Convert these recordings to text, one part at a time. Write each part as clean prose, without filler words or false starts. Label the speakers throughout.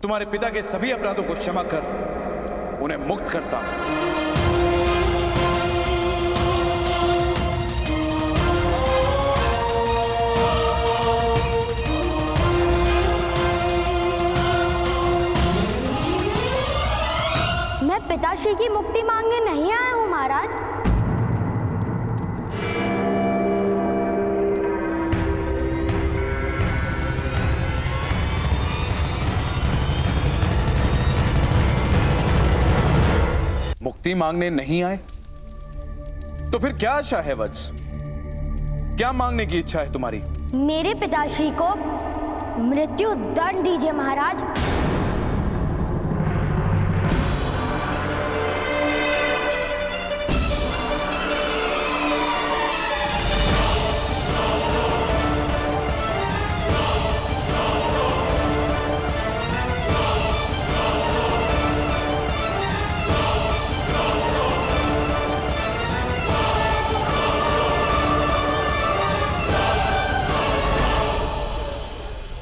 Speaker 1: तुम्हारे पिता के सभी अपराधों को क्षमा कर उन्हें मुक्त करता हूं।
Speaker 2: मैं पिताश्री की मुक्ति मांगने नहीं आया हूं महाराज।
Speaker 1: मुक्ति मांगने नहीं आए तो फिर क्या आशा है वत्स? क्या मांगने की इच्छा है तुम्हारी?
Speaker 2: मेरे पिताश्री को मृत्यु दंड दीजिए महाराज।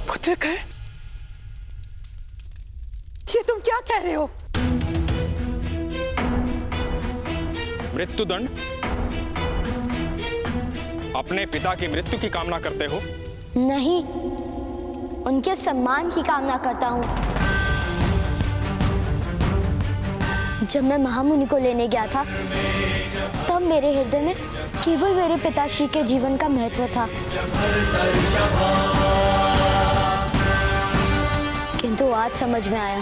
Speaker 3: पुत्रकर, ये तुम क्या कह रहे हो?
Speaker 4: मृत्युदंड? अपने पिता की मृत्यु की कामना करते हो?
Speaker 2: नहीं, उनके सम्मान की कामना करता हूं। जब मैं महामुनि को लेने गया था तब मेरे हृदय में केवल मेरे पिताश्री के जीवन का महत्व था, किंतु आज समझ में आया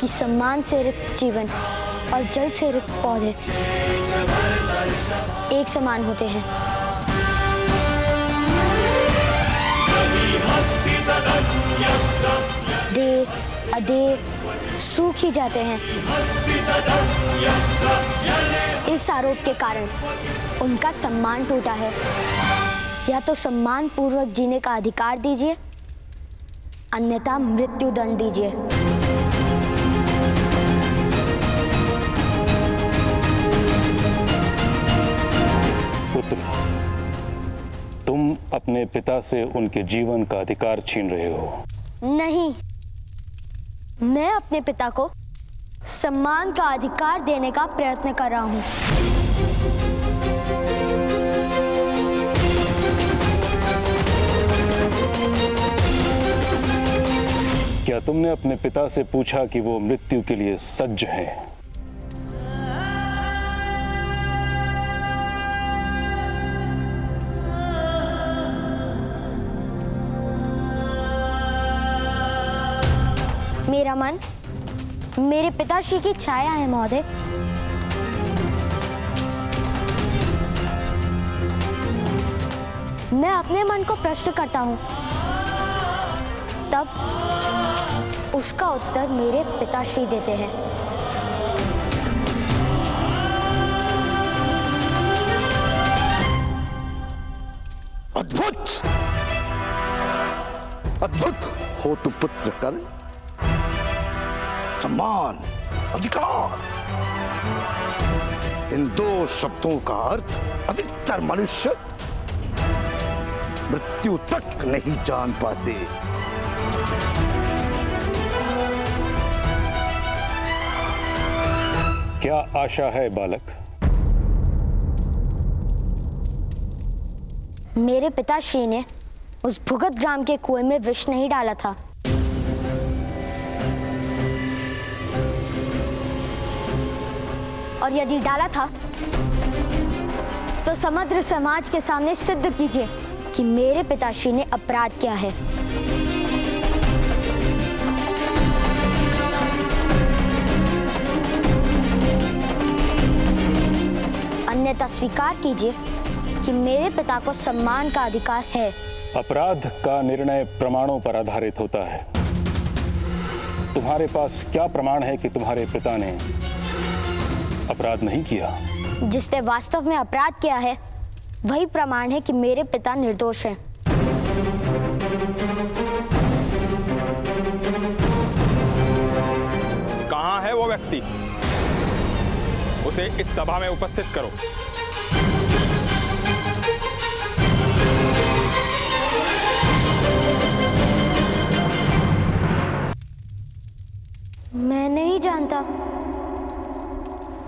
Speaker 2: कि सम्मान से रिक्त जीवन और जल से रिक्त पौधे एक समान होते हैं। देह अदेह सूख ही जाते हैं। इस आरोप के कारण उनका सम्मान टूटा है। या तो सम्मान पूर्वक जीने का अधिकार दीजिए, अन्यथा मृत्यु दंड दीजिए।
Speaker 5: पुत्र, तुम अपने पिता से उनके जीवन का अधिकार छीन रहे हो।
Speaker 2: नहीं, मैं अपने पिता को सम्मान का अधिकार देने का प्रयत्न कर रहा हूं।
Speaker 5: क्या तुमने अपने पिता से पूछा कि वो मृत्यु के लिए सज्ज हैं?
Speaker 2: मेरा मन मेरे पिताश्री की छाया है महोदय। मैं अपने मन को प्रश्न करता हूं, तब उसका उत्तर मेरे पिताश्री देते हैं।
Speaker 6: अद्भुत अद्भुत हो तुम पुत्रकर। सम्मान, अधिकार, इन दो शब्दों का अर्थ अधिकतर मनुष्य मृत्यु तक नहीं जान पाते।
Speaker 5: क्या आशा है बालक?
Speaker 2: मेरे पिताश्री ने उस भुगत ग्राम के कुएं में विष नहीं डाला था। और यदि डाला था तो समग्र समाज के सामने सिद्ध कीजिए कि मेरे पिताश्री ने अपराध किया है। अन्यथा स्वीकार कीजिए कि मेरे पिता को सम्मान का अधिकार है।
Speaker 5: अपराध का निर्णय प्रमाणों पर आधारित होता है। तुम्हारे पास क्या प्रमाण है कि तुम्हारे पिता ने अपराध नहीं किया?
Speaker 2: जिसने वास्तव में अपराध किया है वही प्रमाण है कि मेरे पिता निर्दोष हैं।
Speaker 4: कहां है वो व्यक्ति? उसे इस सभा में उपस्थित करो।
Speaker 2: मैं नहीं जानता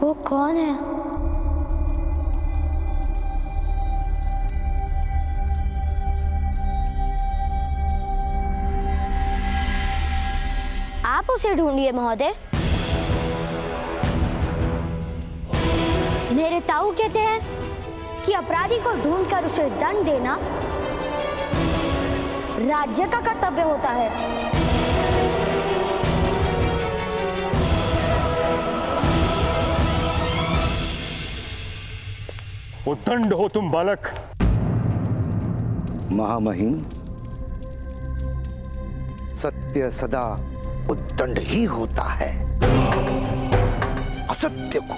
Speaker 2: वो कौन है। आप उसे ढूंढिए महोदय। मेरे ताऊ कहते हैं कि अपराधी को ढूंढकर उसे दंड देना राज्य का कर्तव्य होता है।
Speaker 5: उद्दंड हो तुम बालक।
Speaker 6: महामहिम, सत्य सदा उद्दंड ही होता है। असत्य को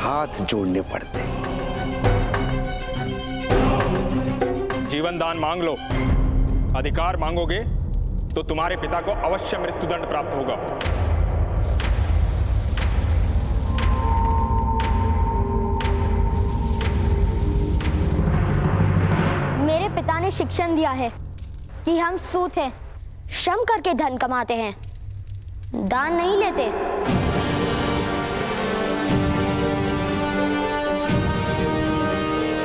Speaker 6: हाथ जोड़ने पड़ते।
Speaker 4: जीवन दान मांग लो। अधिकार मांगोगे तो तुम्हारे पिता को अवश्य मृत्युदंड प्राप्त होगा।
Speaker 2: मेरे पिता ने शिक्षण दिया है कि हम सूत हैं, श्रम करके धन कमाते हैं, दान नहीं लेते।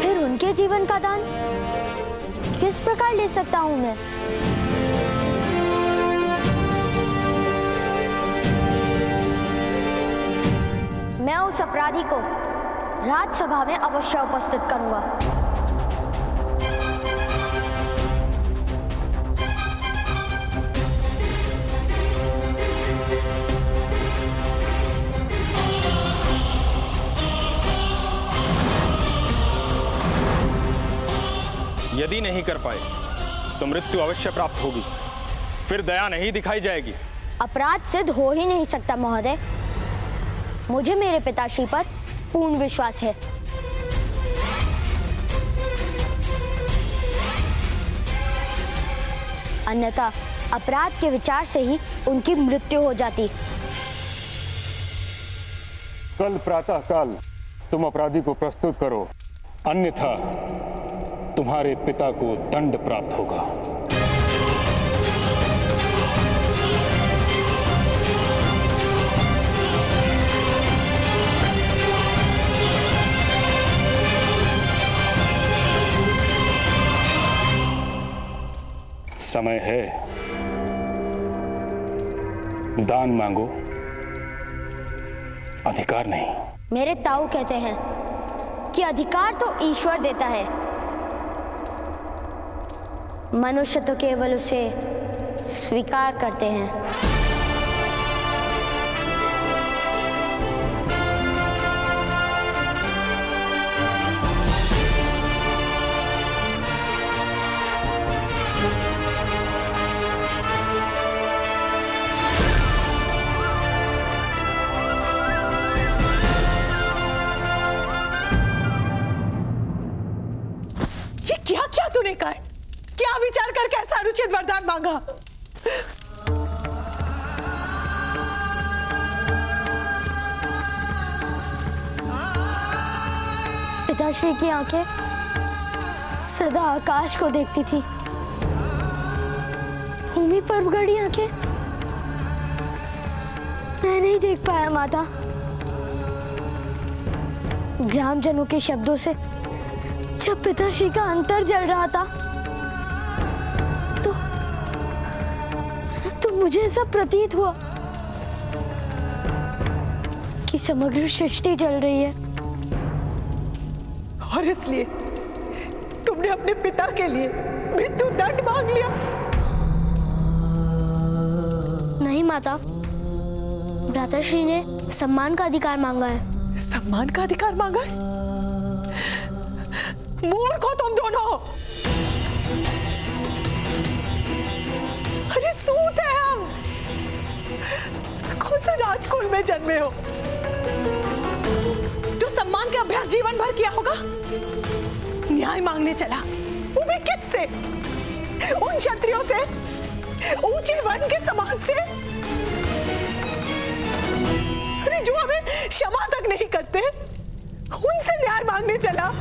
Speaker 2: फिर उनके जीवन का दान किस प्रकार ले सकता हूं मैं? मैं उस अपराधी को राज्यसभा में अवश्य उपस्थित करूंगा।
Speaker 4: यदि नहीं कर पाए तो मृत्यु अवश्य प्राप्त होगी, फिर दया नहीं दिखाई जाएगी।
Speaker 2: अपराध सिद्ध हो ही नहीं सकता महोदय। मुझे मेरे पिताश्री पर पूर्ण विश्वास है। अन्यथा अपराध के विचार से ही उनकी मृत्यु हो जाती।
Speaker 5: कल प्रातः काल तुम अपराधी को प्रस्तुत करो, अन्यथा तुम्हारे पिता को दंड प्राप्त होगा। समय है, दान मांगो, अधिकार नहीं।
Speaker 2: मेरे ताऊ कहते हैं कि अधिकार तो ईश्वर देता है, मनुष्य तो केवल उसे स्वीकार करते हैं।
Speaker 3: ये क्या क्या तूने कहा? क्या विचार करके ऐसा अनुचित वरदान मांगा?
Speaker 2: पिताश्री की आंखें सदा आकाश को देखती थी, भूमि पर गड़ी आंखें मैं नहीं देख पाया माता। ग्रामजनों के शब्दों से जब पिताश्री का अंतर जल रहा था तो मुझे ऐसा प्रतीत हुआ कि समग्र सृष्टि जल रही है।
Speaker 3: और इसलिए तुमने अपने पिता के लिए मृत्यु दंड मांग लिया?
Speaker 2: नहीं माता, भ्राताश्री ने सम्मान का अधिकार मांगा है।
Speaker 3: सम्मान का अधिकार मांगा है? मूर्ख हो तुम दोनों। अरे सूत है हम, कौन सा राजकुल में जन्मे हो जो सम्मान का अभ्यास जीवन भर किया होगा? न्याय मांगने चला, वो भी किससे? उन क्षत्रियों से, ऊंचे वर्ण के समाज से, अरे जो हमें क्षमा तक नहीं करते, उनसे न्याय मांगने चला।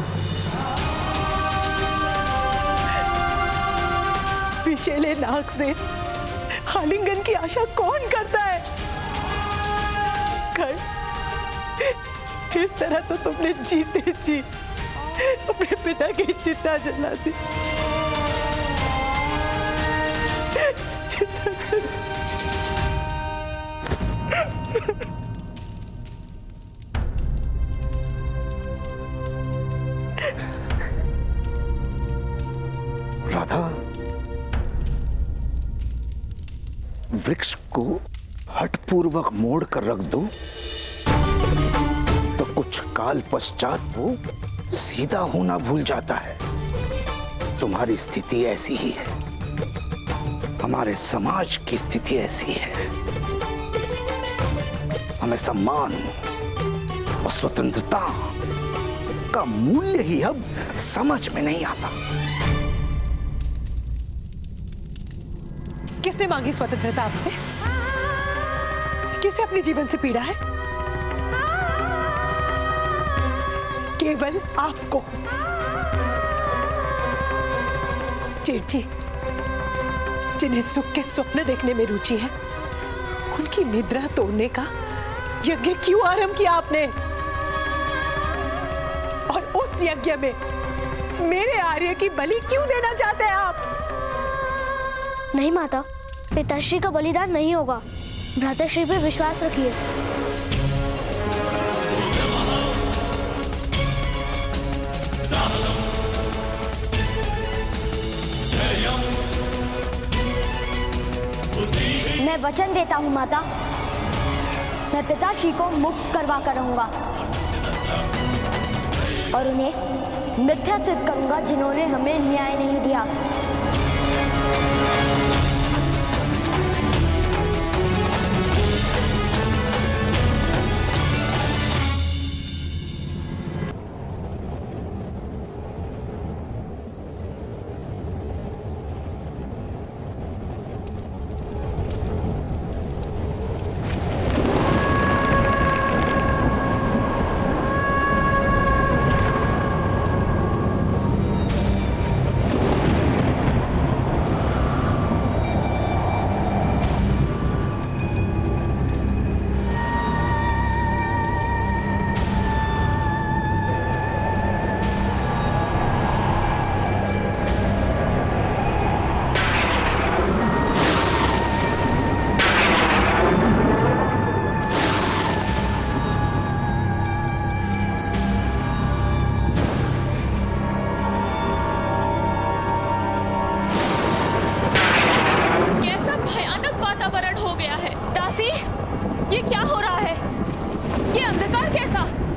Speaker 3: विषैले नाक से आलिंगन की आशा कौन करता है? कर, इस तरह तो तुमने जीते जी अपने पिता की चिता जला दी। चिता जला।
Speaker 6: राधा, वृक्ष को हठपूर्वक मोड़ कर रख दो तो कुछ काल पश्चात वो सीधा होना भूल जाता है। तुम्हारी स्थिति ऐसी ही है, हमारे समाज की स्थिति ऐसी है। हमें सम्मान और स्वतंत्रता का मूल्य ही अब समझ में नहीं आता।
Speaker 3: किसने मांगी स्वतंत्रता आपसे? किसे अपने जीवन से पीड़ा है? केवल आपको। जेठ जी, जिन्हें सुख के स्वप्न देखने में रुचि है, उनकी निद्रा तोड़ने का यज्ञ क्यों आरंभ किया आपने? और उस यज्ञ में मेरे आर्य की बलि क्यों देना चाहते हैं आप?
Speaker 2: नहीं माता, पिताश्री का बलिदान नहीं होगा। भ्राताश्री पे विश्वास रखिए। मैं वचन देता हूँ माता, मैं पिताश्री को मुक्त करवा कर रहूंगा और उन्हें मिथ्या सिद्ध करूंगा जिन्होंने हमें न्याय नहीं दिया।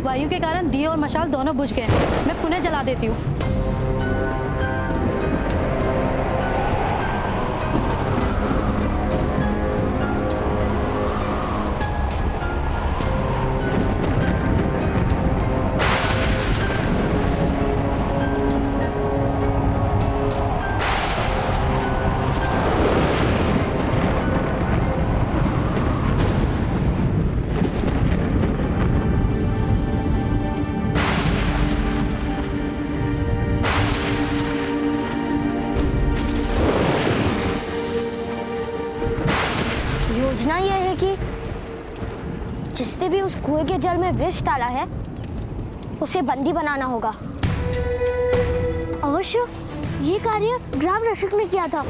Speaker 7: वायु के कारण दिए और मशाल दोनों बुझ गए। मैं पुनः जला देती हूँ।
Speaker 2: योजना यह है कि जिसने भी उस कुएं के जल में विष डाला है उसे बंदी बनाना होगा। अवश्य ये कार्य ग्राम रक्षक ने किया था,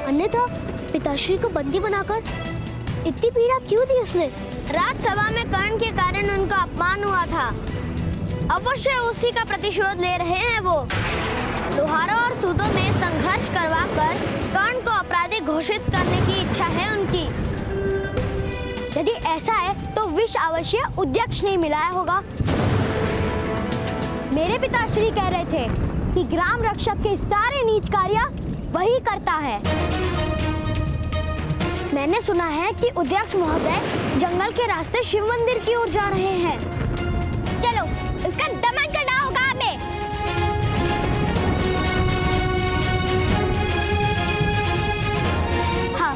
Speaker 2: अन्यथा पिताश्री को बंदी बनाकर इतनी पीड़ा क्यों दी उसने? राजसभा में कर्ण के कारण उनका अपमान हुआ था, अवश्य उसी का प्रतिशोध ले रहे हैं वो। लोहारों और सूतों में संघर्ष करवाकर कर्ण को अपराधी घोषित करने की इच्छा है उनकी। यदि ऐसा है तो विष अवश्य उद्यक्ष ने मिलाया होगा। मेरे पिताश्री कह रहे थे कि ग्राम रक्षक के सारे नीच कार्य वही करता है। मैंने सुना है कि उद्यक्ष महोदय जंगल के रास्ते शिव मंदिर की ओर जा रहे हैं। चलो उसका दमन करना होगा हमें। हाँ।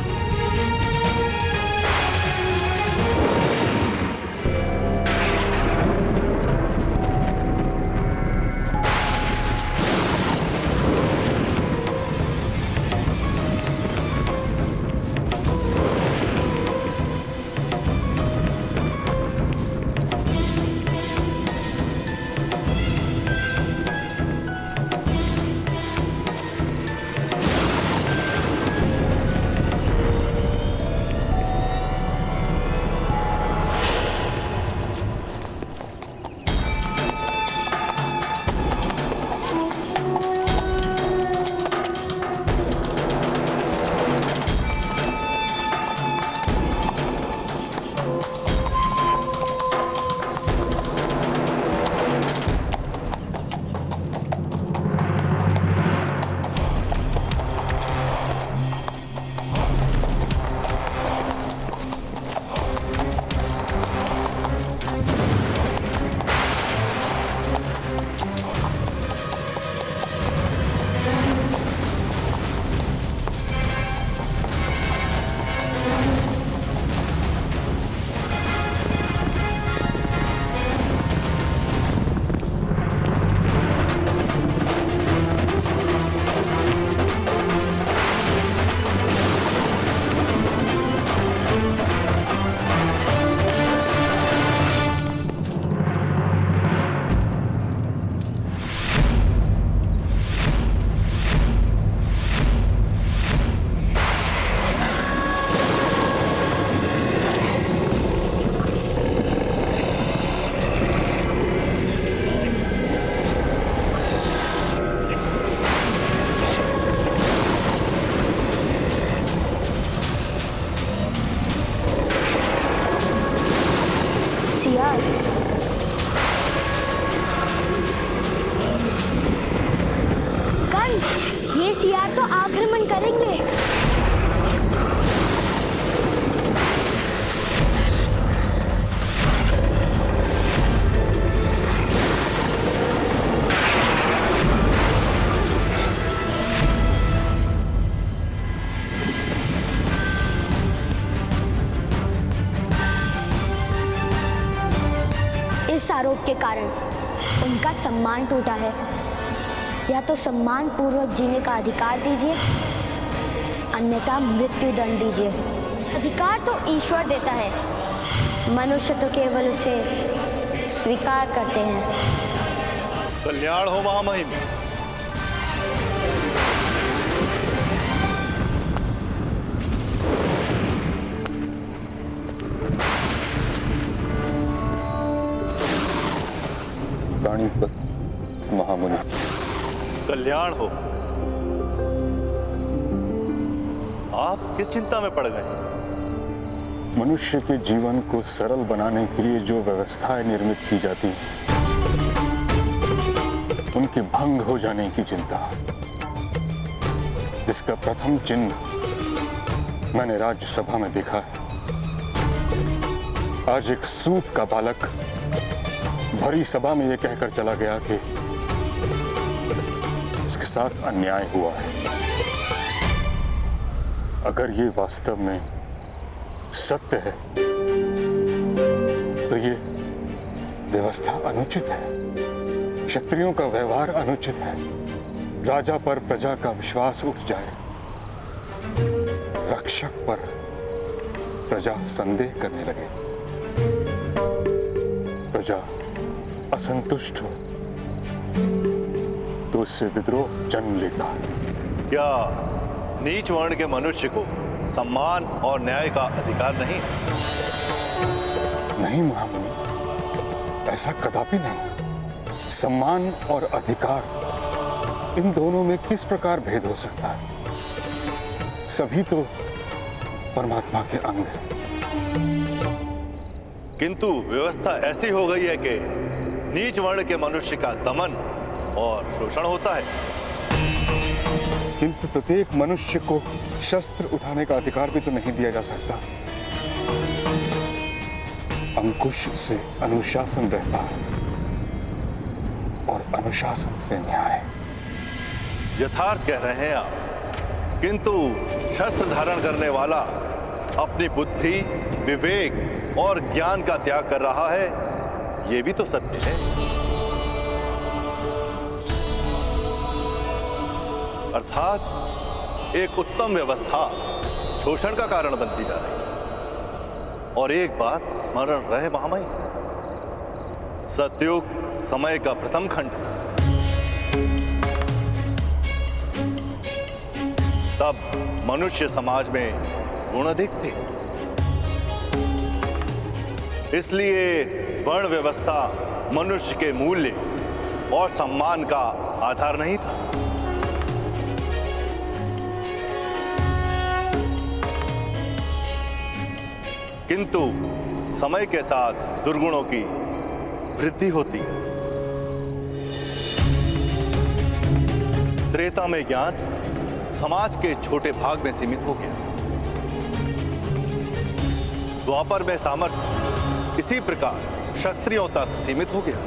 Speaker 2: इस आरोप के कारण उनका सम्मान टूटा है। या तो सम्मान पूर्वक जीने का अधिकार दीजिए, अन्यथा मृत्यु दंड दीजिए। अधिकार तो ईश्वर देता है, मनुष्य तो केवल उसे स्वीकार करते हैं।
Speaker 8: कल्याण हो महामहिम।
Speaker 5: प्राणीपत महामुनि।
Speaker 8: कल्याण हो। आप किस चिंता में पड़ गए?
Speaker 5: मनुष्य के जीवन को सरल बनाने के लिए जो व्यवस्थाएं निर्मित की जाती हैं, उनके भंग हो जाने की चिंता, जिसका प्रथम चिन्ह मैंने राज्यसभा में देखा है। आज एक सूत का बालक भरी सभा में यह कहकर चला गया कि उसके साथ अन्याय हुआ है। अगर ये वास्तव में सत्य है तो ये व्यवस्था अनुचित है, क्षत्रियों का व्यवहार अनुचित है। राजा पर प्रजा का विश्वास उठ जाए, रक्षक पर प्रजा संदेह करने लगे, प्रजा असंतुष्ट हो तो उससे विद्रोह जन्म लेता है।
Speaker 8: क्या नीच वर्ण के मनुष्य को सम्मान और न्याय का अधिकार नहीं?
Speaker 5: नहीं महामुनि, ऐसा कदापि नहीं। सम्मान और अधिकार, इन दोनों में किस प्रकार भेद हो सकता है? सभी तो परमात्मा के अंग हैं।
Speaker 8: किंतु व्यवस्था ऐसी हो गई है कि नीच वर्ण के मनुष्य का दमन और शोषण होता है।
Speaker 5: किंतु प्रत्येक मनुष्य को शस्त्र उठाने का अधिकार भी तो नहीं दिया जा सकता। अंकुश से अनुशासन रहता है और अनुशासन से न्याय।
Speaker 8: यथार्थ कह रहे हैं आप, किंतु शस्त्र धारण करने वाला अपनी बुद्धि, विवेक और ज्ञान का त्याग कर रहा है, यह भी तो सत्य है। अर्थात एक उत्तम व्यवस्था शोषण का कारण बनती जा रही है। और एक बात स्मरण रहे महामहिम, सतयुग समय का प्रथम खंड था। तब मनुष्य समाज में गुण अधिक थे, इसलिए वर्ण व्यवस्था मनुष्य के मूल्य और सम्मान का आधार नहीं था। किंतु समय के साथ दुर्गुणों की वृद्धि होती है। त्रेता में ज्ञान समाज के छोटे भाग में सीमित हो गया। द्वापर में सामर्थ्य इसी प्रकार क्षत्रियों तक सीमित हो गया।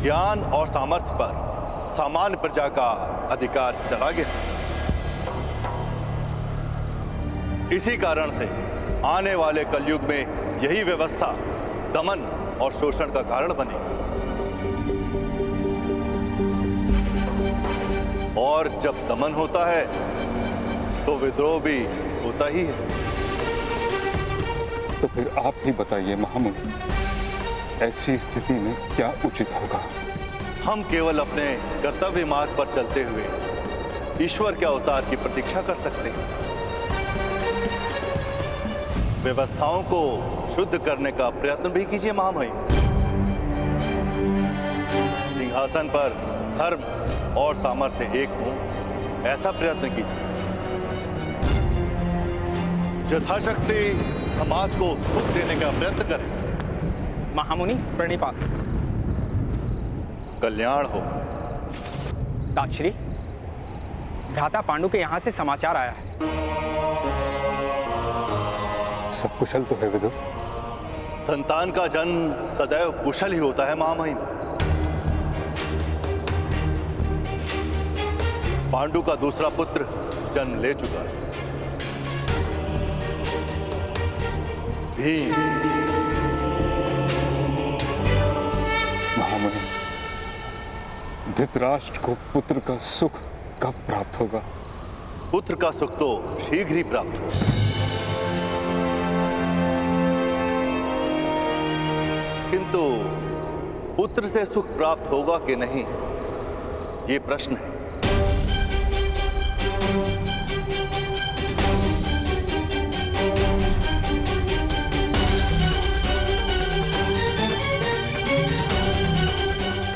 Speaker 8: ज्ञान और सामर्थ्य पर सामान्य प्रजा का अधिकार चला गया। इसी कारण से आने वाले कलयुग में यही व्यवस्था दमन और शोषण का कारण बनेगी। और जब दमन होता है तो विद्रोह भी होता ही है।
Speaker 5: तो फिर आप ही बताइए महामुनि, ऐसी स्थिति में क्या उचित होगा?
Speaker 8: हम केवल अपने कर्तव्य मार्ग पर चलते हुए ईश्वर के अवतार की प्रतीक्षा कर सकते हैं। व्यवस्थाओं को शुद्ध करने का प्रयत्न भी कीजिए महामहिम। सिंहासन पर धर्म और सामर्थ्य एक हो, ऐसा प्रयत्न कीजिए। यथाशक्ति समाज को सुख देने का प्रयत्न करें।
Speaker 4: महामुनि प्रणिपात।
Speaker 8: कल्याण हो।
Speaker 4: ताक्षरी, भ्राता पांडु के यहां से समाचार आया है।
Speaker 5: सब कुशल तो है विदुर?
Speaker 8: संतान का जन्म सदैव कुशल ही होता है महामहिम। पांडु का दूसरा पुत्र जन्म ले चुका है। भीम।
Speaker 5: महामुनि, धृतराष्ट्र को पुत्र का सुख कब प्राप्त होगा?
Speaker 8: पुत्र का सुख तो शीघ्र ही प्राप्त हो। किंतु पुत्र से सुख प्राप्त होगा कि नहीं, ये प्रश्न है।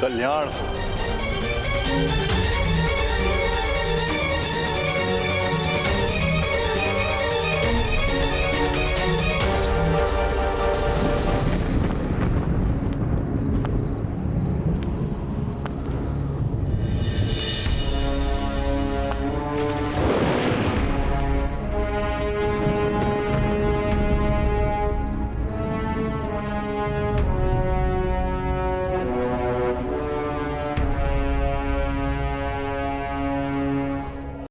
Speaker 8: कल्याण हो।